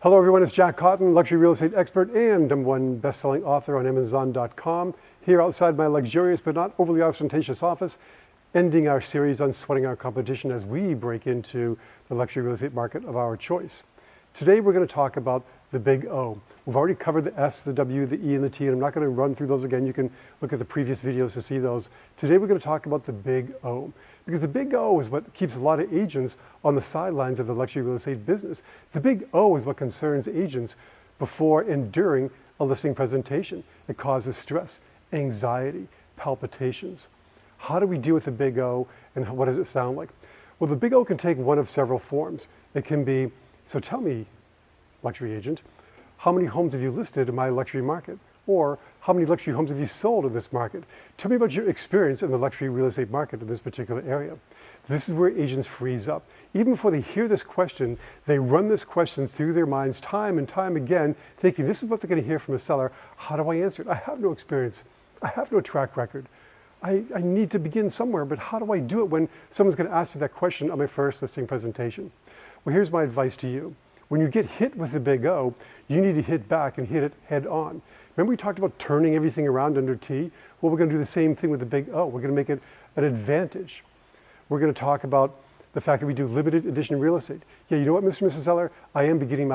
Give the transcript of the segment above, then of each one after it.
Hello everyone, it's Jack Cotton, luxury real estate expert and #1 best-selling author on Amazon.com, here outside my luxurious but not overly ostentatious office, ending our series on sweating our competition as we break into the luxury real estate market of our choice. Today we're going to talk about the big O. We've already covered the S, the W, the E, and the T, and I'm not going to run through those again. You can look at the previous videos to see those. Today we're going to talk about the big O, because the big O is what keeps a lot of agents on the sidelines of the luxury real estate business. The big O is what concerns agents before and during a listing presentation. It causes stress, anxiety, palpitations. How do we deal with the big O, and what does it sound like? Well, the big O can take one of several forms. It can be, so tell me, luxury agent, how many homes have you listed in my luxury market? Or how many luxury homes have you sold in this market? Tell me about your experience in the luxury real estate market in this particular area. This is where agents freeze up. Even before they hear this question, they run this question through their minds time and time again, thinking this is what they're going to hear from a seller. How do I answer it? I have no experience. I have no track record. I need to begin somewhere, but how do I do it when someone's going to ask me that question on my first listing presentation? Well, here's my advice to you. When you get hit with the big O, you need to hit back and hit it head on. Remember we talked about turning everything around under T? Well, we're going to do the same thing with the big O. We're going to make it an advantage. We're going to talk about the fact that we do limited edition real estate. Yeah, you know what, Mr. and Mrs. Seller? I am beginning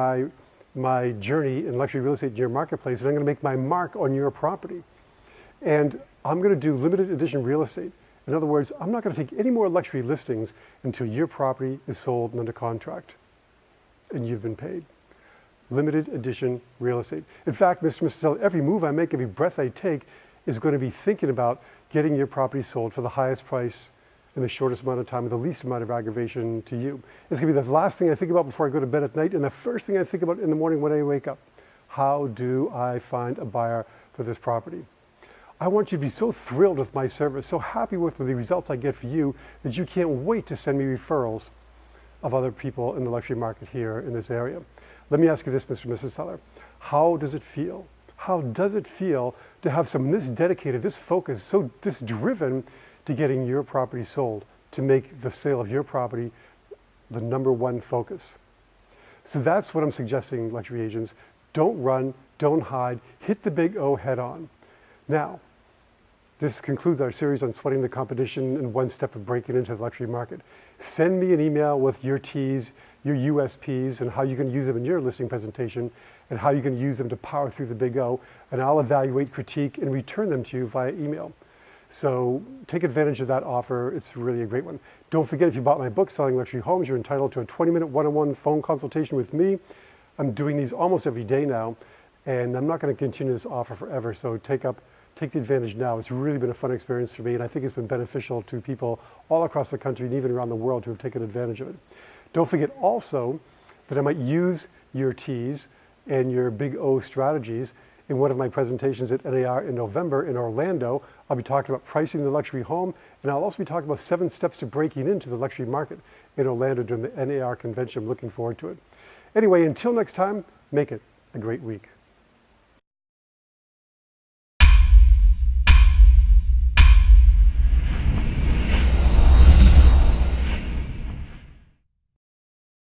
my journey in luxury real estate in your marketplace, and I'm going to make my mark on your property. And I'm going to do limited edition real estate. In other words, I'm not going to take any more luxury listings until your property is sold and under contract and you've been paid. Limited edition real estate. In fact, Mr. and Mrs. Seller, every move I make, every breath I take is going to be thinking about getting your property sold for the highest price in the shortest amount of time with the least amount of aggravation to you. It's going to be the last thing I think about before I go to bed at night and the first thing I think about in the morning when I wake up. How do I find a buyer for this property? I want you to be so thrilled with my service, so happy with the results I get for you that you can't wait to send me referrals of other people in the luxury market here in this area. Let me ask you this, Mr. and Mrs. Seller. How does it feel? How does it feel to have someone this dedicated, this focused, this driven to getting your property sold, to make the sale of your property the #1 focus? So that's what I'm suggesting, luxury agents. Don't run, don't hide, hit the big O head on. Now, this concludes our series on sweating the competition and one step of breaking into the luxury market. Send me an email with your T's, your USPs, and how you can use them in your listing presentation and how you can use them to power through the big O, and I'll evaluate, critique, and return them to you via email. So take advantage of that offer. It's really a great one. Don't forget, if you bought my book, Selling Luxury Homes, you're entitled to a 20-minute one-on-one phone consultation with me. I'm doing these almost every day now, and I'm not going to continue this offer forever, so take the advantage now. It's really been a fun experience for me, and I think it's been beneficial to people all across the country and even around the world who have taken advantage of it. Don't forget also that I might use your T's and your big O strategies in one of my presentations at NAR in November in Orlando. I'll be talking about pricing the luxury home, and I'll also be talking about 7 steps to breaking into the luxury market in Orlando during the NAR convention. I'm looking forward to it. Anyway, until next time, make it a great week.